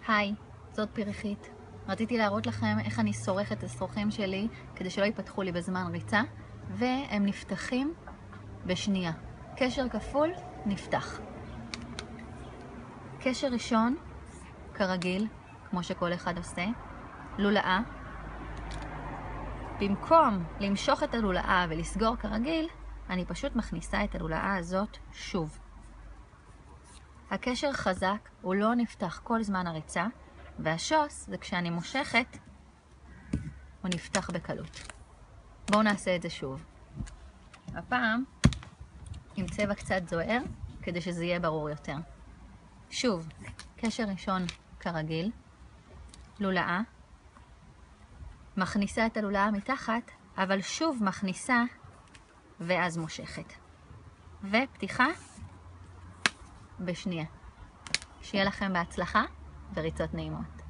היי, זאת פרחית. רציתי להראות לכם איך אני שורחת את השרוכים שלי כדי שלא ייפתחו לי בזמן ריצה, והם נפתחים בשנייה. קשר כפול, נפתח. קשר ראשון, כרגיל, כמו שכל אחד עושה, לולאה. במקום למשוך את הלולאה ולסגור כרגיל, אני פשוט מכניסה את הלולאה הזאת שוב. הקשר חזק, הוא לא נפתח כל זמן הריצה, והשוס זה כשאני מושכת, הוא נפתח בקלות. בואו נעשה את זה שוב. הפעם עם צבע קצת זוהר, כדי שזה יהיה ברור יותר. שוב, קשר ראשון כרגיל, לולאה, מכניסה את הלולאה מתחת, אבל שוב מכניסה ואז מושכת. ופתיחה בשנייה. שיהיה לכם בהצלחה וריצות נעימות.